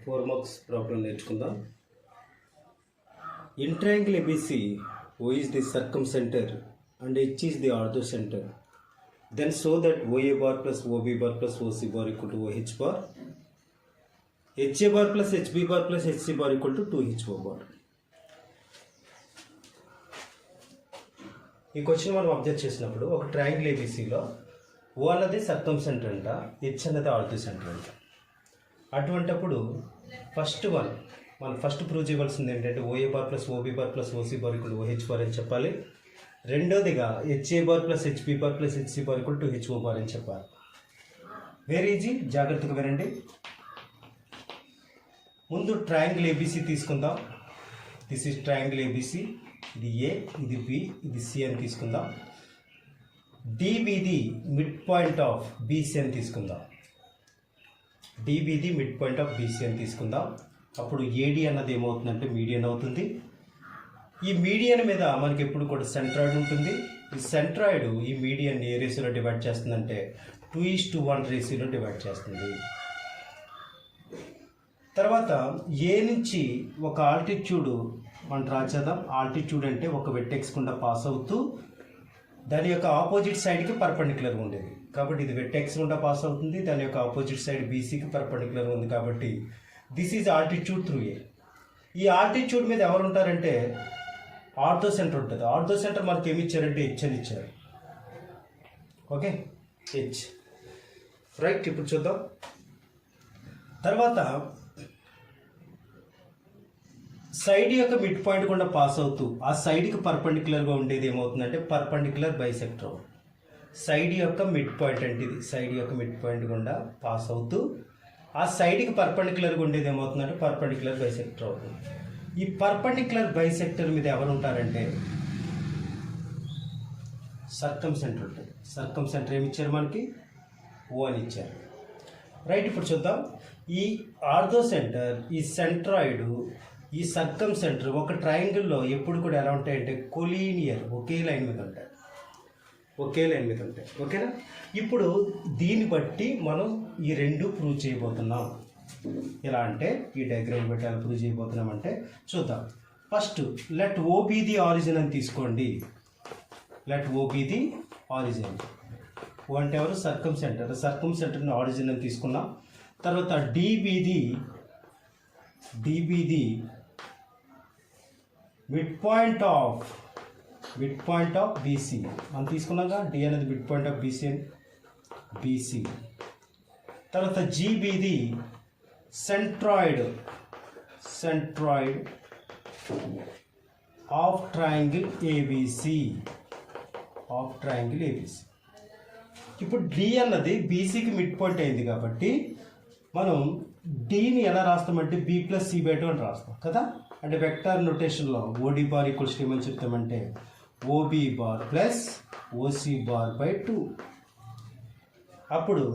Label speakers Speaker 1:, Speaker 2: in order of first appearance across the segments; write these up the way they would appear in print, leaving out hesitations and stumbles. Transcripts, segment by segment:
Speaker 1: 4 marks problem నేర్చుకుందాం. In triangle ABC, O is the circumcenter and H is the orthocenter. Then show that OA bar plus OB bar plus OC bar equal to OH bar, HA bar plus HB bar plus HC bar equal to 2HO bar. ఈ question మనం observe చేసినప్పుడు ఒక triangle ఏబీసీలో ఓ అన్నది సర్కంసెంటర్ అంట, H అన్నది ఆర్థోసెంటర్ అంట. అటువంటప్పుడు మనం ఫస్ట్ ప్రూవ్ చేయవలసింది ఏంటంటే OA bar plus OB bar plus OC bar equal OH bar అని చెప్పాలి. రెండోదిగా HA bar plus HB bar plus HC bar equal to HO bar అని చెప్పాలి. వెరీ ఈజీ, జాగ్రత్తగా వినండి. ముందు ట్రయాంగిల్ ఏబీసీ తీసుకుందాం. This is triangle ABC. ఇది ఏ, ఇది బి, ఇది సి అని తీసుకుందాం. డిబిది మిడ్ పాయింట్ ఆఫ్ బీసీ అని తీసుకుందాం. డిబిది మిడ్ పాయింట్ ఆఫ్ బీసీ అని తీసుకుందాం. అప్పుడు ఏడి అన్నది ఏమవుతుందంటే మీడియన్ అవుతుంది. ఈ మీడియన్ మీద మనకి ఎప్పుడు కూడా సెంట్రాయిడ్ ఉంటుంది. ఈ సెంట్రాయిడ్ ఈ మీడియన్ ఏ రేషియోలో డివైడ్ చేస్తుందంటే 2:1 రేషియోలో డివైడ్ చేస్తుంది. తర్వాత ఏ నుంచి ఒక ఆల్టిట్యూడ్ మనం డ్రా చేద్దాం. ఆల్టిట్యూడ్ అంటే ఒక వెట్టెక్స్ గుండా పాస్ అవుతూ దాని యొక్క ఆపోజిట్ సైడ్కి పర్పెండిక్యులర్గా ఉండేది కాబట్టి ఇది వెట్టెక్స్ గుండా పాస్ అవుతుంది. దాని యొక్క ఆపోజిట్ సైడ్ బీసీకి పర్పెండిక్యులర్గా ఉంది కాబట్టి this is altitude through a. ఈ ఆల్టిట్యూడ్ మీద ఎవరు ఉంటారంటే ఆర్థో సెంటర్ ఉంటుంది. ఆర్థో సెంటర్ మనకి ఏమి ఇచ్చారంటే హెచ్ అని ఇచ్చారు. Okay, H right. ఇప్పుడు చూద్దాం. తర్వాత సైడ్ యొక్క మిడ్ పాయింట్ గుండా పాస్ అవుతూ ఆ సైడ్కి పర్పెండిక్యులర్గా ఉండేది ఏమవుతుందంటే పర్పెండిక్యులర్ బైసెక్టర్. సైడ్ యొక్క మిడ్ పాయింట్ అంటే ఇది సైడ్ యొక్క మిడ్ పాయింట్ గుండా పాస్ అవుతూ ఆ సైడ్కి పర్పెండిక్యులర్గా ఉండేది ఏమవుతుందంటే పర్పెండిక్యులర్ బైసెక్టర్ అవుతుంది. ఈ పర్పెండిక్యులర్ బైసెక్టర్ మీద ఎవరు ఉంటారంటే సర్కంసెంటర్ ఉంటుంది. సర్కంసెంటర్ ఏమి ఇచ్చారు మనకి? ఓ అని ఇచ్చారు. రైట్. ఇప్పుడు చూద్దాం. ఈ ఆర్థో సెంటర్, ఈ సెంట్రాయిడ్, ఈ సర్కంసెంటర్ ఒక ట్రయాంగిల్లో ఎప్పుడు కూడా ఎలా ఉంటాయంటే కొలీనియర్, ఒకే లైన్ మీద ఉంటాయి. ఓకేనా? ఇప్పుడు దీన్ని బట్టి మనం ఈ రెండు ప్రూవ్ చేయబోతున్నాం. ఎలా అంటే ఈ డయాగ్రామ్ బట్టి ఎలా ప్రూవ్ చేయబోతున్నాం అంటే చూద్దాం. First let O be the origin అని తీసుకోండి. Let O be the origin. O అంటే ఎవరు? సర్కంసెంటర్ని ఆరిజిన్ అని తీసుకున్నాం. తర్వాత D be the mid point of BC మనం తీసుకున్నాగా. డి అనేది మిడ్ పాయింట్ ఆఫ్ బీసీ. తర్వాత G be the centroid of triangle ABC. ఇప్పుడు డి అన్నది బీసీకి మిడ్ పాయింట్ అయింది కాబట్టి మనం డిని ఎలా రాస్తామంటే బి ప్లస్ సి బై 2 అని రాస్తాం కదా. అంటే వెక్టార్ నొటేషన్లో ఓడి బార్ ఈక్వల్స్ ఏమని చెప్తామంటే OB bar plus OC bar by 2. అప్పుడు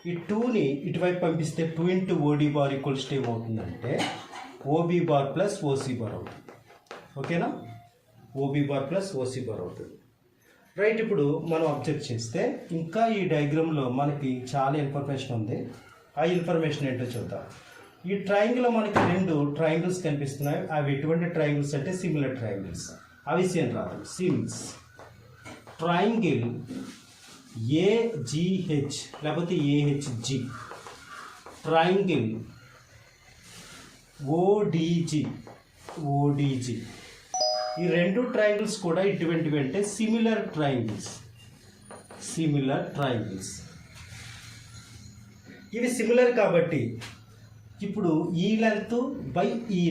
Speaker 1: ఈ 2ని ఇటువైపు పంపిస్తే 2 ఇంటూ ఓడి బార్ ఈక్వల్స్ ఏమవుతుందంటే OB bar plus OC bar అవుతుంది. ఓకేనా? OB bar plus OC bar అవుతుంది. రైట్. ఇప్పుడు మనం అబ్జర్వ్ చేస్తే ఇంకా ఈ డయాగ్రామ్లో మనకి చాలా ఇన్ఫర్మేషన్ ఉంది. ఆ ఇన్ఫర్మేషన్ ఏంటో చూద్దాం. ఈ ట్రయాంగిల్లో మనకి 2 ట్రయాంగిల్స్ కనిపిస్తున్నాయి. అవి ఎటువంటి ట్రయాంగిల్స్ అంటే సిమిలర్ ట్రయాంగిల్స్. అవి సేమ్ రాదు. సిమ్స్ ట్రయాంగిల్ ఏజిహెచ్ లేకపోతే ఏహెచ్జి, ట్రయాంగిల్ ఓడిజి. ఈ 2 ట్రయాంగిల్స్ కూడా ఇటువంటివి అంటే సిమిలర్ ట్రయాంగిల్స్. ఇవి సిమిలర్ కాబట్టి ఇప్పుడు ఈ లెంత్ బై ఈ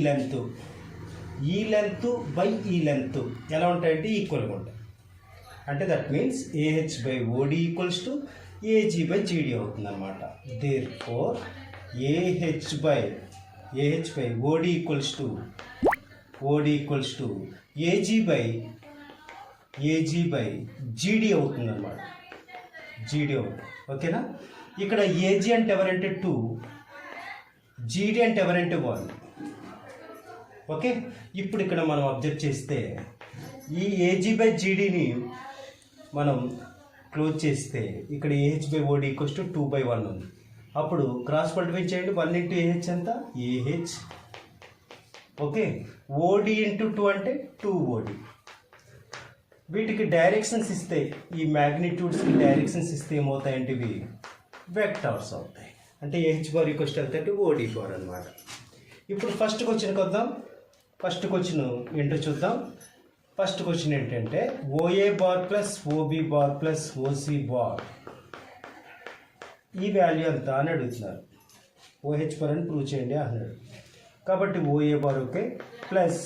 Speaker 1: లెంత్ ఎలా ఉంటాయంటే ఈక్వల్గా ఉంటాయి. అంటే that means AH by OD equals to AG by GD అవుతుంది అనమాట. Therefore AH by OD equals to AG by GD అవుతుంది అనమాట. ఓకేనా? ఇక్కడ ఏజీ అంటే ఎవరంటే 2, జీడీ అంటే ఎవరంటే 1. ఓకే. ఇప్పుడు ఇక్కడ మనం అబ్జర్వ్ చేస్తే ఈ ఏజీ బై జీడీని మనం క్లోజ్ చేస్తే ఇక్కడ AH by OD equals to 2/1 ఉంది. అప్పుడు క్రాస్ మల్టిప్లై చేయండి. 1 ఇంటూ ఏహెచ్ ఎంత? ఏహెచ్. ఓకే, ఓడి ఇంటూ 2 అంటే 2OD. వీటికి డైరెక్షన్స్ ఇస్తే, ఈ మ్యాగ్నిట్యూడ్స్కి డైరెక్షన్స్ ఇస్తే ఏమవుతాయంటే ఇవి వెక్టార్స్ అవుతాయి. అంటే ఏహెచ్ బార్ ఈక్వల్స్ టు ఎంత? ఓడి బార్ అనమాట. ఇప్పుడు ఫస్ట్ క్వశ్చన్కి వద్దాం. ఫస్ట్ క్వశ్చన్ ఏంటో చూద్దాం. ఫస్ట్ క్వశ్చన్ ఏంటంటే OA bar plus OB bar plus OC bar ఈ వాల్యూ ఎంత అని అడుగుతున్నారు. ఓహెచ్ బార్ అని ప్రూవ్ చేయండి అన్నాడు. కాబట్టి OA bar okay, plus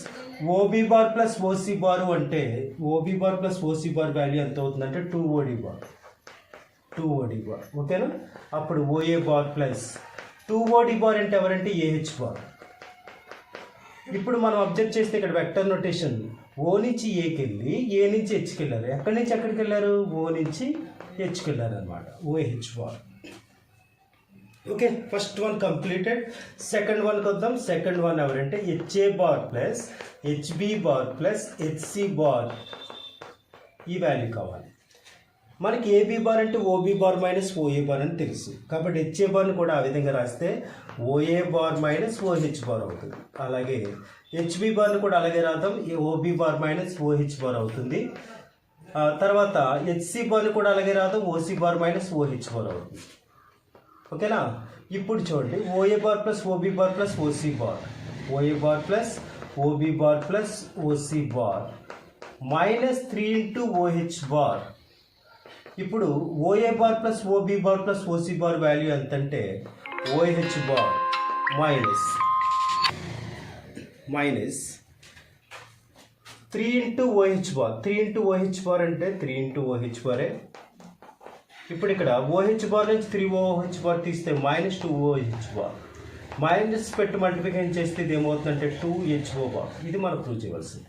Speaker 1: OB bar plus OC bar అంటే OB bar plus OC bar value ఎంత అవుతుందంటే 2OD బార్. 2OD బార్ ఓకేనా. అప్పుడు OA bar plus 2OD bar అంటే ఎవరంటే ఏహెచ్ బార్. ఇప్పుడు మనం అబ్జర్వ్ చేస్తే ఇక్కడ వెక్టర్ నొటేషన్ ఓ నుంచి ఏకి వెళ్ళి ఏ నుంచి హెచ్కి వెళ్ళారు. ఎక్కడి నుంచి ఎక్కడికి వెళ్ళారు? ఓ నుంచి హెచ్కి వెళ్ళారు అనమాట. OH bar. Okay, first one completed. Second వన్కి వద్దాం. సెకండ్ వన్ ఎవరంటే HA bar plus HB bar plus HC bar ఈ వాల్యూ కావాలి మనకి. ఏబి బార్ అంటే OB bar minus OA bar అని తెలుసు. కాబట్టి హెచ్ఏ బార్ని కూడా ఆ విధంగా రాస్తే OA bar minus OH bar అవుతుంది. అలాగే హెచ్బి బార్ని కూడా అలాగే రాద్దాం, OB bar minus OH bar అవుతుంది. తర్వాత హెచ్సి బార్ని కూడా అలాగే రాద్దాం, OC bar minus OH bar అవుతుంది. ఓకేనా. ఇప్పుడు చూడండి, OA bar plus OB bar plus OC bar, OA bar plus OB bar plus OC bar minus 3 into OH bar. ఇప్పుడు OA bar plus OB bar plus OC bar value ఎంతంటే OH bar minus 3 into OH bar. 3 into OH bar అంటే 3 into OH బారే. ఇప్పుడు ఇక్కడ OH bar నుంచి 3OH bar తీస్తే minus 2OH bar. Minus పెట్టి multiplication చేస్తే ఇది ఏమవుతుందంటే 2HO బార్. ఇది మనం ప్రూవ్ చేయవలసింది.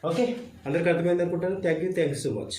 Speaker 1: ఓకే, అందరికీ అర్థమైంది అనుకుంటాను. Thank you so much.